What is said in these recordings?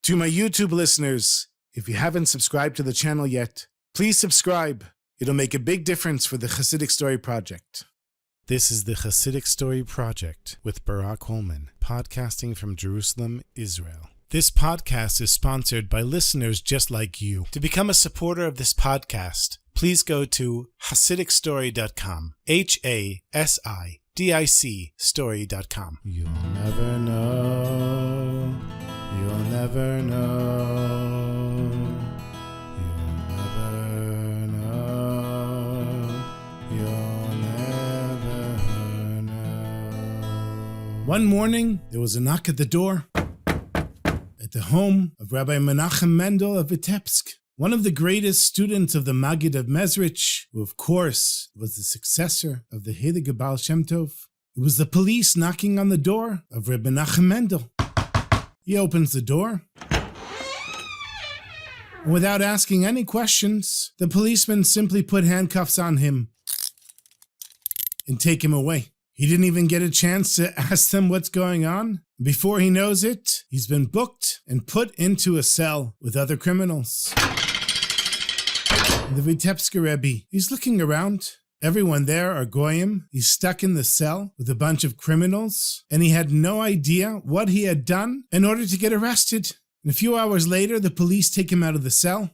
To my YouTube listeners, if you haven't subscribed to the channel yet, please subscribe. It'll make a big difference for the Chassidic Story Project. This is the Chassidic Story Project with Barak Hullman, podcasting from Jerusalem, Israel. This podcast is sponsored by listeners just like you. To become a supporter of this podcast, please go to HasidicStory.com, HASIDIC story.com. You'll never know, you'll never know, you'll never know, you'll never know. One morning, there was a knock at the door at the home of Rabbi Menachem Mendel of Vitepsker, one of the greatest students of the Maggid of Mezrich, who of course was the successor of the Heilige Baal Shem Tov. It was the police knocking on the door of Rabbi Menachem Mendel. He opens the door, and without asking any questions, the policeman simply put handcuffs on him and take him away. He didn't even get a chance to ask them what's going on. Before he knows it, he's been booked and put into a cell with other criminals. The Vitepsker Rebbe, he's looking around. Everyone there are goyim. He's stuck in the cell with a bunch of criminals, and he had no idea what he had done in order to get arrested. And a few hours later, the police take him out of the cell.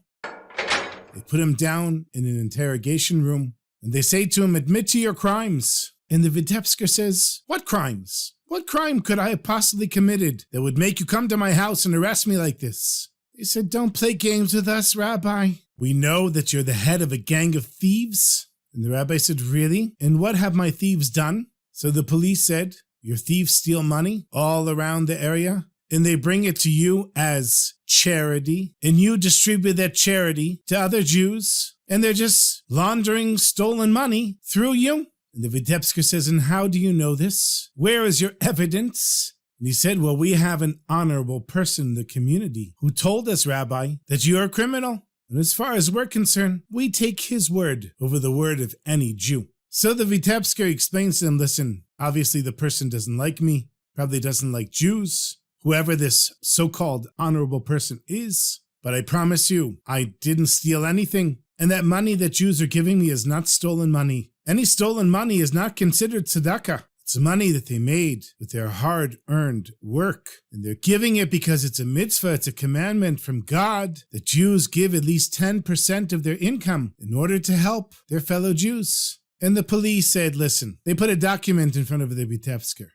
They put him down in an interrogation room, and they say to him, "Admit to your crimes." And the Vitepsker says, "What crimes? What crime could I have possibly committed that would make you come to my house and arrest me like this?" They said, "Don't play games with us, Rabbi. We know that you're the head of a gang of thieves." And the rabbi said, "Really? And what have my thieves done?" So the police said, "Your thieves steal money all around the area, and they bring it to you as charity, and you distribute that charity to other Jews, and they're just laundering stolen money through you." And the Vitepsker says, "And how do you know this? Where is your evidence?" And he said, "Well, we have an honorable person in the community who told us, Rabbi, that you're a criminal. And as far as we're concerned, we take his word over the word of any Jew." So the Vitepsker explains to them, "Listen, obviously the person doesn't like me, probably doesn't like Jews, whoever this so-called honorable person is. But I promise you, I didn't steal anything. And that money that Jews are giving me is not stolen money. Any stolen money is not considered tzedakah. It's money that they made with their hard-earned work. And they're giving it because it's a mitzvah, it's a commandment from God that Jews give at least 10% of their income in order to help their fellow Jews." And the police said, "Listen," they put a document in front of the Vitepsker.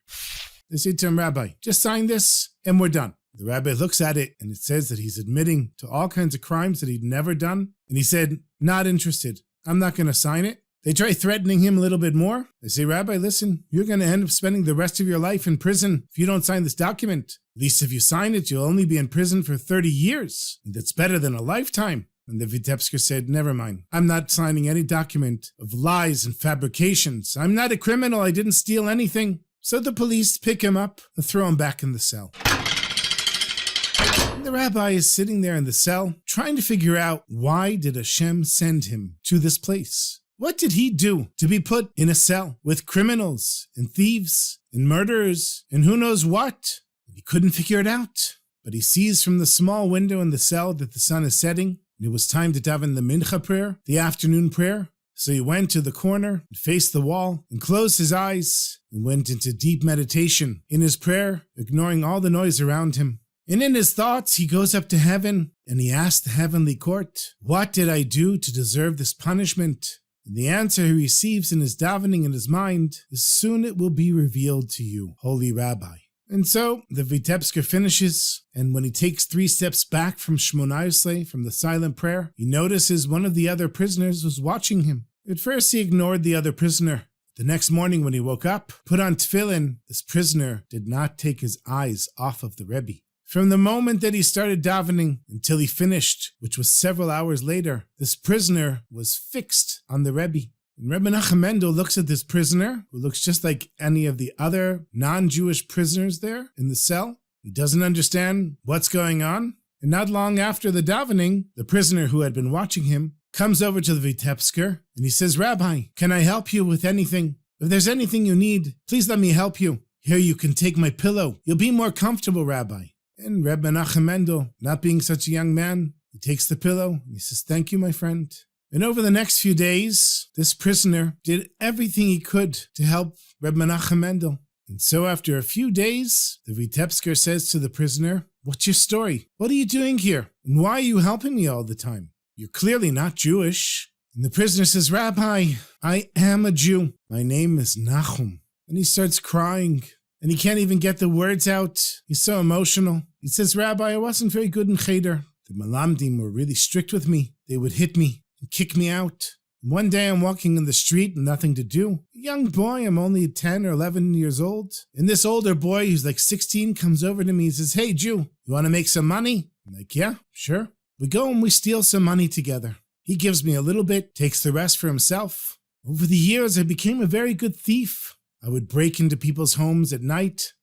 They said to him, "Rabbi, just sign this and we're done." The rabbi looks at it and it says that he's admitting to all kinds of crimes that he'd never done. And he said, "Not interested. I'm not going to sign it." They try threatening him a little bit more. They say, "Rabbi, listen, you're going to end up spending the rest of your life in prison if you don't sign this document. At least if you sign it, you'll only be in prison for 30 years. And that's better than a lifetime." And the Vitepsker said, "Never mind. I'm not signing any document of lies and fabrications. I'm not a criminal. I didn't steal anything." So the police pick him up and throw him back in the cell. And the rabbi is sitting there in the cell trying to figure out, why did Hashem send him to this place? What did he do to be put in a cell with criminals and thieves and murderers and who knows what? He couldn't figure it out. But he sees from the small window in the cell that the sun is setting, and it was time to daven the mincha prayer, the afternoon prayer. So he went to the corner and faced the wall and closed his eyes and went into deep meditation in his prayer, ignoring all the noise around him. And in his thoughts, he goes up to heaven and he asks the heavenly court, "What did I do to deserve this punishment?" And the answer he receives in his davening in his mind is, "Soon it will be revealed to you, holy Rabbi." And so the Vitepsker finishes, and when he takes 3 steps back from Shmona Esrei, from the silent prayer, he notices one of the other prisoners was watching him. At first he ignored the other prisoner. The next morning when he woke up, put on tefillin, this prisoner did not take his eyes off of the Rebbe. From the moment that he started davening until he finished, which was several hours later, this prisoner was fixed on the Rebbe. And Rebbe Menachem Mendel looks at this prisoner, who looks just like any of the other non-Jewish prisoners there in the cell. He doesn't understand what's going on. And not long after the davening, the prisoner who had been watching him comes over to the Vitepsker and he says, "Rabbi, can I help you with anything? If there's anything you need, please let me help you. Here, you can take my pillow. You'll be more comfortable, Rabbi." And Reb Menachem Mendel, not being such a young man, he takes the pillow and he says, "Thank you, my friend." And over the next few days, this prisoner did everything he could to help Reb Menachem Mendel. And so after a few days, the Vitepsker says to the prisoner, "What's your story? What are you doing here? And why are you helping me all the time? You're clearly not Jewish." And the prisoner says, "Rabbi, I am a Jew. My name is Nahum." And he starts crying. And he can't even get the words out. He's so emotional. He says, "Rabbi, I wasn't very good in Cheder. The Malamdim were really strict with me. They would hit me and kick me out. And one day I'm walking in the street and nothing to do. A young boy, I'm only 10 or 11 years old. And this older boy, who's like 16, comes over to me and says, 'Hey, Jew, you want to make some money?' I'm like, 'Yeah, sure.' We go and we steal some money together. He gives me a little bit, takes the rest for himself. Over the years, I became a very good thief. I would break into people's homes at night,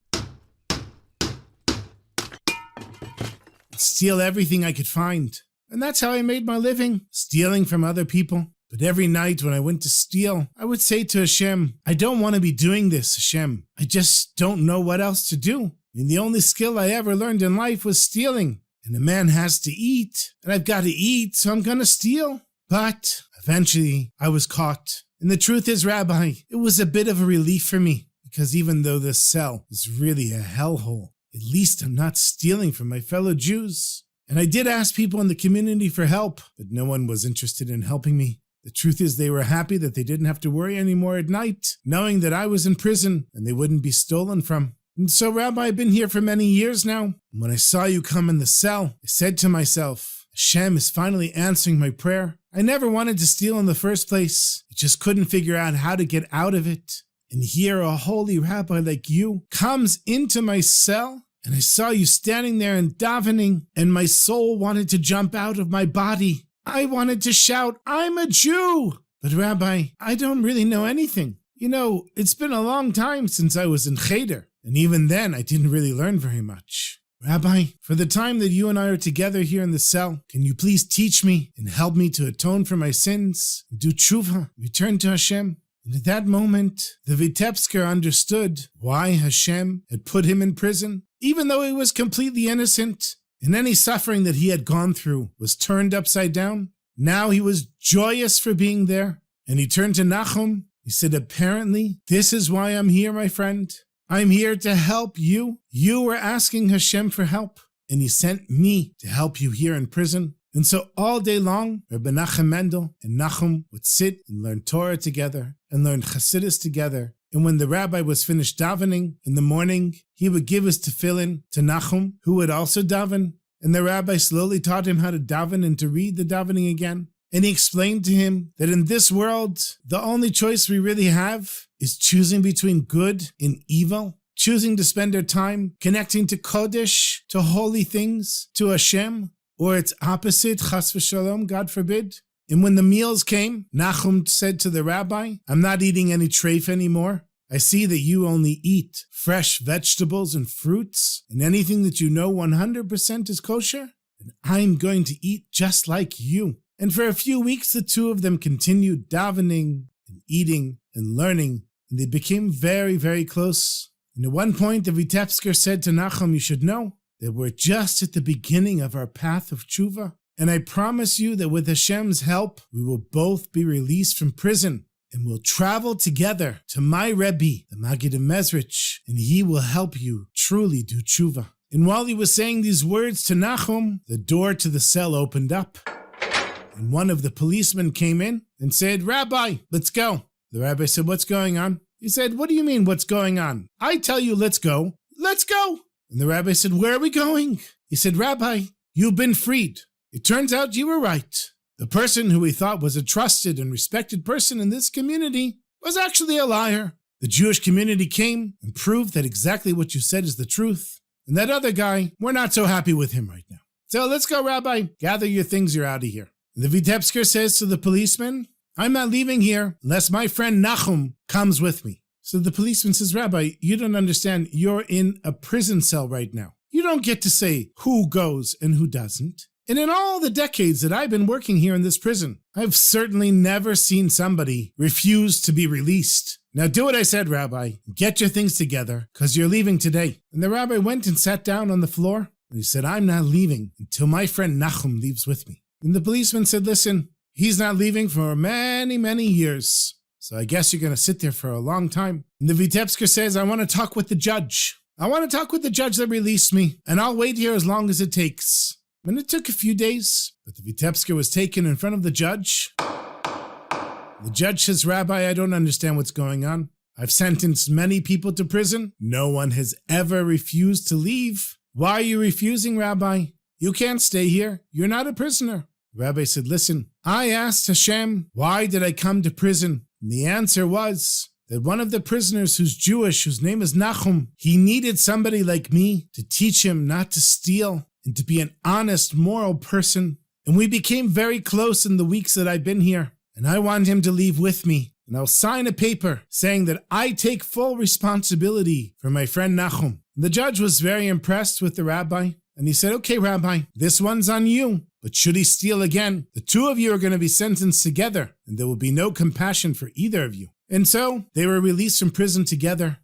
steal everything I could find. And that's how I made my living, stealing from other people. But every night when I went to steal, I would say to Hashem, 'I don't want to be doing this, Hashem. I just don't know what else to do.' I mean, the only skill I ever learned in life was stealing. And a man has to eat, and I've got to eat, so I'm going to steal." But eventually, I was caught. And the truth is, Rabbi, it was a bit of a relief for me, because even though this cell is really a hellhole, at least I'm not stealing from my fellow Jews. And I did ask people in the community for help, but no one was interested in helping me. The truth is they were happy that they didn't have to worry anymore at night, knowing that I was in prison and they wouldn't be stolen from. And so, Rabbi, I've been here for many years now. And when I saw you come in the cell, I said to myself, Hashem is finally answering my prayer. I never wanted to steal in the first place. I just couldn't figure out how to get out of it. And here a holy rabbi like you comes into my cell, and I saw you standing there and davening, and my soul wanted to jump out of my body. I wanted to shout, "I'm a Jew!" But Rabbi, I don't really know anything. You know, it's been a long time since I was in Cheder, and even then I didn't really learn very much. Rabbi, for the time that you and I are together here in the cell, can you please teach me and help me to atone for my sins, do tshuva, return to Hashem? And at that moment, the Vitepsker understood why Hashem had put him in prison, even though he was completely innocent, and any suffering that he had gone through was turned upside down. Now he was joyous for being there, and he turned to Nahum. He said, "Apparently, this is why I'm here, my friend. I'm here to help you. You were asking Hashem for help, and he sent me to help you here in prison." And so all day long, Reb Menachem Mendel and Nahum would sit and learn Torah together and learn Chassidus together. And when the rabbi was finished davening in the morning, he would give his tefillin to Nahum, who would also daven. And the rabbi slowly taught him how to daven and to read the davening again. And he explained to him that in this world, the only choice we really have is choosing between good and evil, choosing to spend our time connecting to Kodesh, to holy things, to Hashem, or its opposite, Chas v'shalom, God forbid. And when the meals came, Nahum said to the rabbi, "I'm not eating any treif anymore. I see that you only eat fresh vegetables and fruits, and anything that you know 100% is kosher, and I'm going to eat just like you." And for a few weeks, the two of them continued davening and eating and learning, and they became very, very close. And at one point, the Vitepsker said to Nahum, "You should know that we're just at the beginning of our path of tshuva, and I promise you that with Hashem's help, we will both be released from prison, and we'll travel together to my Rebbe, the Maggid of Mezrich, and he will help you truly do tshuva." And while he was saying these words to Nahum, the door to the cell opened up. And one of the policemen came in and said, "Rabbi, let's go." The rabbi said, "What's going on?" He said, "What do you mean, what's going on? I tell you, let's go. Let's go." And the rabbi said, "Where are we going?" He said, "Rabbi, you've been freed. It turns out you were right. The person who we thought was a trusted and respected person in this community was actually a liar. The Jewish community came and proved that exactly what you said is the truth. And that other guy, we're not so happy with him right now. So let's go, Rabbi. Gather your things, you're out of here." The Vitepsker says to the policeman, "I'm not leaving here unless my friend Nahum comes with me." So the policeman says, "Rabbi, you don't understand. You're in a prison cell right now. You don't get to say who goes and who doesn't. And in all the decades that I've been working here in this prison, I've certainly never seen somebody refuse to be released. Now do what I said, Rabbi. Get your things together, because you're leaving today." And the rabbi went and sat down on the floor. And he said, I'm not leaving until my friend Nahum leaves with me. And the policeman said, listen, he's not leaving for many, many years. So I guess you're going to sit there for a long time. And the Vitepsker says, I want to talk with the judge. I want to talk with the judge that released me, and I'll wait here as long as it takes. And it took a few days, but the Vitepsker was taken in front of the judge. The judge says, Rabbi, I don't understand what's going on. I've sentenced many people to prison. No one has ever refused to leave. Why are you refusing, Rabbi? You can't stay here. You're not a prisoner. The rabbi said, listen, I asked Hashem, why did I come to prison? And the answer was that one of the prisoners who's Jewish, whose name is Nahum, he needed somebody like me to teach him not to steal and to be an honest, moral person. And we became very close in the weeks that I've been here. And I want him to leave with me. And I'll sign a paper saying that I take full responsibility for my friend Nahum. And the judge was very impressed with the rabbi. And he said, okay, Rabbi, this one's on you. But should he steal again, the two of you are going to be sentenced together, and there will be no compassion for either of you. And so they were released from prison together.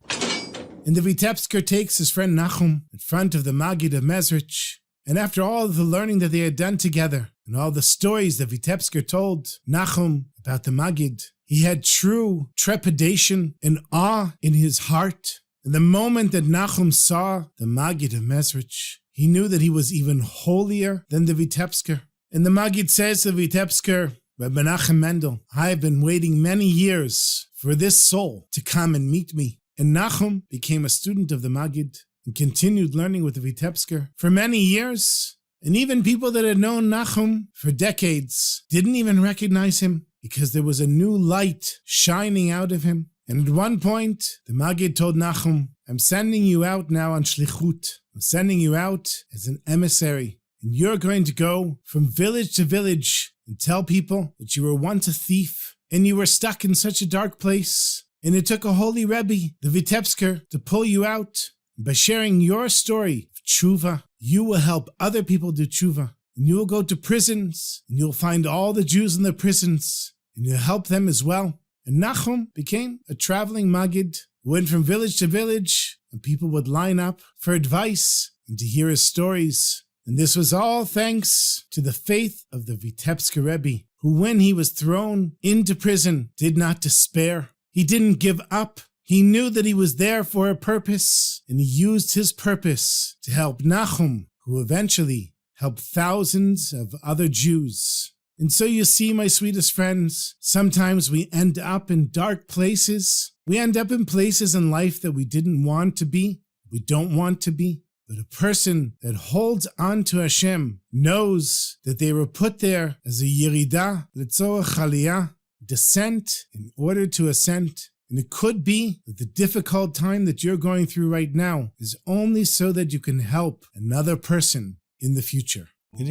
And the Vitepsker takes his friend Nahum in front of the Maggid of Mezrich. And after all the learning that they had done together, and all the stories that Vitepsker told Nahum about the Maggid, he had true trepidation and awe in his heart. And the moment that Nahum saw the Maggid of Mezrich, he knew that he was even holier than the Vitepsker. And the Maggid says to the Vitepsker, Rabbi Menachem Mendel, I have been waiting many years for this soul to come and meet me. And Nahum became a student of the Maggid and continued learning with the Vitepsker for many years. And even people that had known Nahum for decades didn't even recognize him because there was a new light shining out of him. And at one point, the Maggid told Nahum, I'm sending you out now on shlichut. I'm sending you out as an emissary. And you're going to go from village to village and tell people that you were once a thief and you were stuck in such a dark place. And it took a holy Rebbe, the Vitepsker, to pull you out. And by sharing your story of tshuva, you will help other people do tshuva. And you will go to prisons and you'll find all the Jews in the prisons and you'll help them as well. And Nahum became a traveling Maggid who went from village to village, and people would line up for advice and to hear his stories. And this was all thanks to the faith of the Vitepsker Rebbe, who when he was thrown into prison did not despair. He didn't give up. He knew that he was there for a purpose, and he used his purpose to help Nahum, who eventually helped thousands of other Jews. And so you see, my sweetest friends, sometimes we end up in dark places. We end up in places in life that we didn't want to be, we don't want to be. But a person that holds on to Hashem knows that they were put there as a yirida, letzorach aliyah, descent in order to ascent. And it could be that the difficult time that you're going through right now is only so that you can help another person in the future. I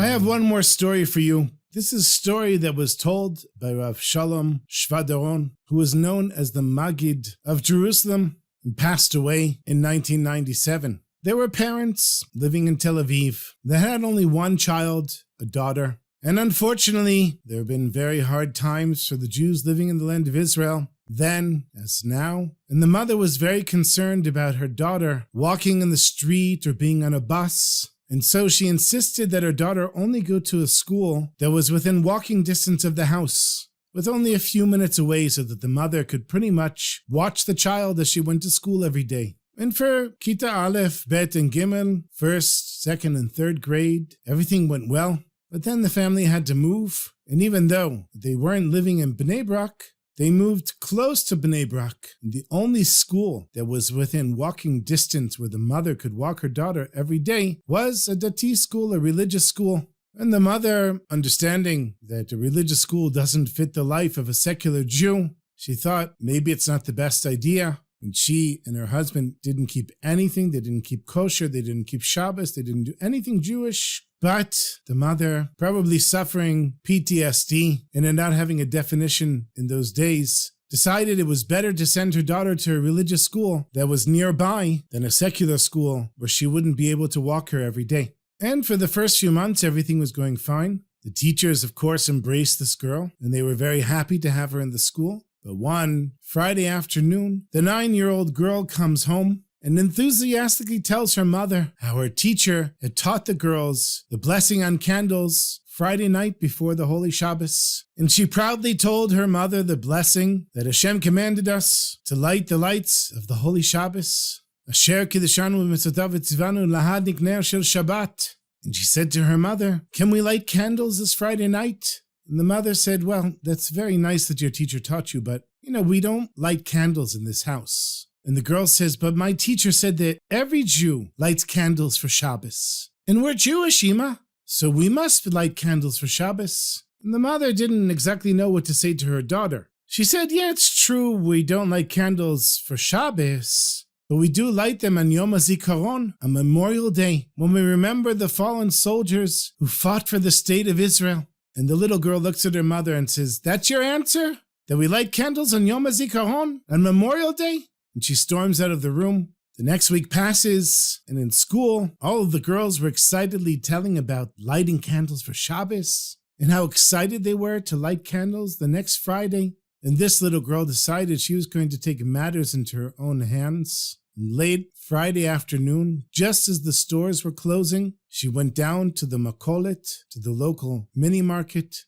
have one more story for you. This is a story that was told by Rav Shalom Shvadoron, who was known as the Maggid of Jerusalem and passed away in 1997. There were parents living in Tel Aviv that had only one child, a daughter. And unfortunately, there have been very hard times for the Jews living in the land of Israel, then as now. And the mother was very concerned about her daughter walking in the street or being on a bus. And so she insisted that her daughter only go to a school that was within walking distance of the house, with only a few minutes away so that the mother could pretty much watch the child as she went to school every day. And for Kita Aleph, Bet, and Gimel, first, second, and third grade, everything went well. But then the family had to move, and even though they weren't living in Bnei Brak, they moved close to Bnei Brak. And the only school that was within walking distance where the mother could walk her daughter every day was a dati school, a religious school. And the mother, understanding that a religious school doesn't fit the life of a secular Jew, she thought maybe it's not the best idea. And she and her husband didn't keep anything. They didn't keep kosher. They didn't keep Shabbos. They didn't do anything Jewish. But the mother, probably suffering PTSD and not having a definition in those days, decided it was better to send her daughter to a religious school that was nearby than a secular school where she wouldn't be able to walk her every day. And for the first few months, everything was going fine. The teachers, of course, embraced this girl, and they were very happy to have her in the school. But one Friday afternoon, the 9-year-old girl comes home and enthusiastically tells her mother how her teacher had taught the girls the blessing on candles Friday night before the Holy Shabbos. And she proudly told her mother the blessing that Hashem commanded us to light the lights of the Holy Shabbos. Asher kiddushanu v'mitzvotav v'tzivanu lahadnik ner shel Shabbat. And she said to her mother, "Can we light candles this Friday night?" And the mother said, "Well, that's very nice that your teacher taught you, but, we don't light candles in this house." And the girl says, "But my teacher said that every Jew lights candles for Shabbos. And we're Jewish, Ima, so we must light candles for Shabbos." And the mother didn't exactly know what to say to her daughter. She said, "Yeah, it's true, we don't light candles for Shabbos, but we do light them on Yom HaZikaron, on Memorial Day, when we remember the fallen soldiers who fought for the state of Israel." And the little girl looks at her mother and says, "That's your answer? That we light candles on Yom HaZikaron, on Memorial Day?" And she storms out of the room. The next week passes, and in school, all of the girls were excitedly telling about lighting candles for Shabbos, and how excited they were to light candles the next Friday. And this little girl decided she was going to take matters into her own hands. Late Friday afternoon, just as the stores were closing, she went down to the Makolet, to the local mini market,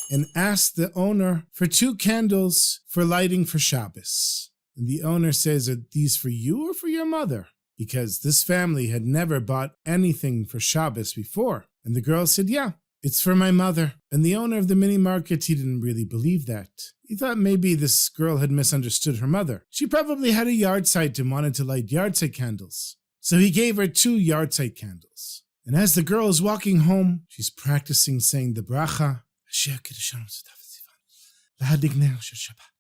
and asked the owner for 2 candles for lighting for Shabbos. And the owner says, "Are these for you or for your mother?" Because this family had never bought anything for Shabbos before. And the girl said, "Yeah, it's for my mother." And the owner of the mini market, he didn't really believe that. He thought maybe this girl had misunderstood her mother. She probably had a yard site and wanted to light yard site candles. So he gave her 2 yard site candles. And as the girl is walking home, she's practicing saying the bracha, Asher kiddushanu v'tzvotav v'tzivan, lahadlik ner shel Shabbat.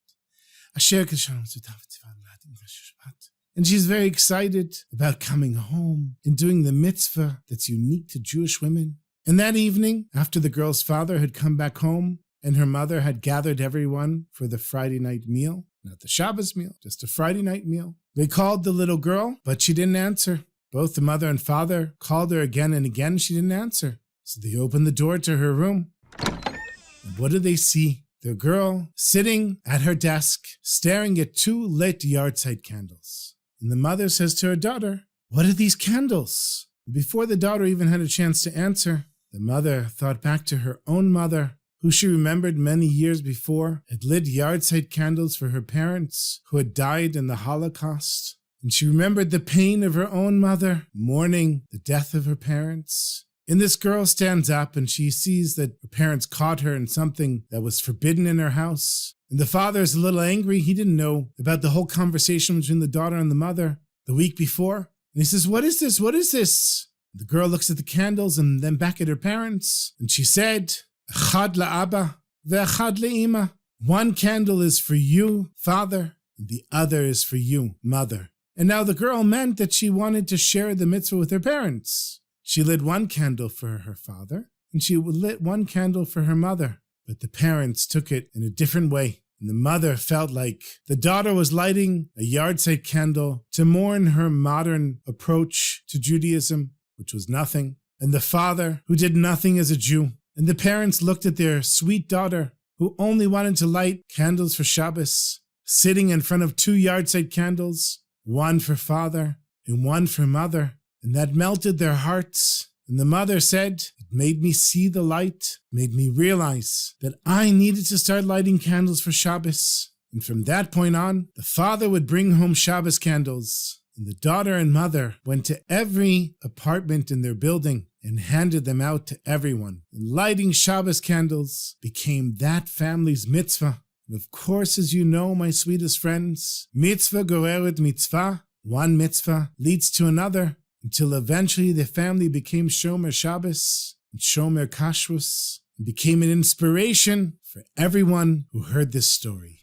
Asher kiddushanu v'tzvotav v'tzivan, lahadlik ner shel Shabbat. And she's very excited about coming home and doing the mitzvah that's unique to Jewish women. And that evening, after the girl's father had come back home and her mother had gathered everyone for the Friday night meal, not the Shabbos meal, just a Friday night meal, they called the little girl, but she didn't answer. Both the mother and father called her again and again. She didn't answer. So they opened the door to her room. And what do they see? The girl sitting at her desk, staring at 2 lit yard site candles. And the mother says to her daughter, "What are these candles?" Before the daughter even had a chance to answer, the mother thought back to her own mother, who she remembered many years before had lit yard site candles for her parents who had died in the Holocaust. And she remembered the pain of her own mother, mourning the death of her parents. And this girl stands up and she sees that her parents caught her in something that was forbidden in her house. And the father is a little angry. He didn't know about the whole conversation between the daughter and the mother the week before. And he says, "What is this? What is this?" The girl looks at the candles and then back at her parents. And she said, "Echad Abba, ve'echad Ima." 1 candle is for you, father, and the other is for you, mother. And now the girl meant that she wanted to share the mitzvah with her parents. She lit 1 candle for her father, and she lit 1 candle for her mother. But the parents took it in a different way. And the mother felt like the daughter was lighting a yard site candle to mourn her modern approach to Judaism, which was nothing, and the father, who did nothing as a Jew. And the parents looked at their sweet daughter, who only wanted to light candles for Shabbos, sitting in front of 2 yard site candles, 1 for father and 1 for mother, and that melted their hearts. And the mother said, "It made me see the light, made me realize that I needed to start lighting candles for Shabbos." And from that point on, the father would bring home Shabbos candles, and the daughter and mother went to every apartment in their building and handed them out to everyone. And lighting Shabbos candles became that family's mitzvah. And of course, as you know, my sweetest friends, mitzvah goreret mitzvah, 1 mitzvah leads to another, until eventually the family became Shomer Shabbos and Shomer Kashrus, and became an inspiration for everyone who heard this story.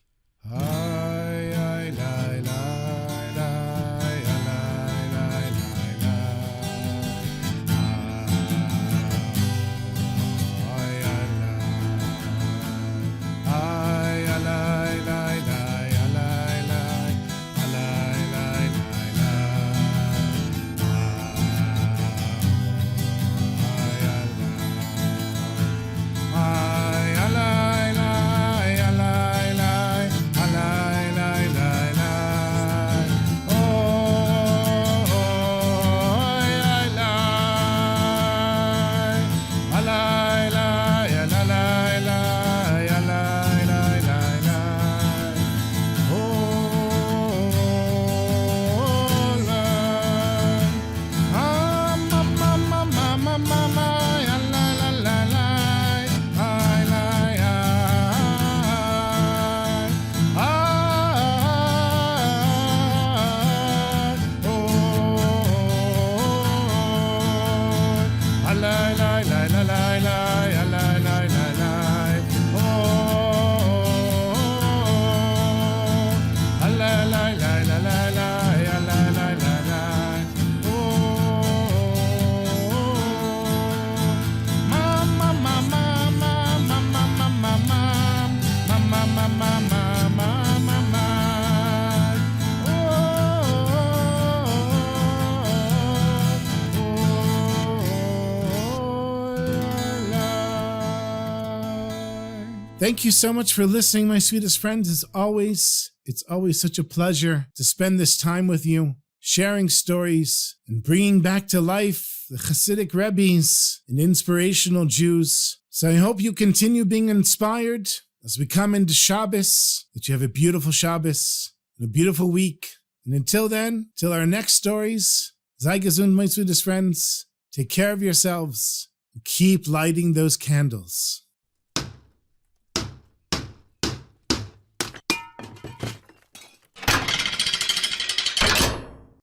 Thank you so much for listening, my sweetest friends. As always, it's always such a pleasure to spend this time with you, sharing stories and bringing back to life the Chassidic Rebbes and inspirational Jews. So I hope you continue being inspired as we come into Shabbos, that you have a beautiful Shabbos and a beautiful week. And until then, till our next stories, sei gesund, my sweetest friends. Take care of yourselves and keep lighting those candles.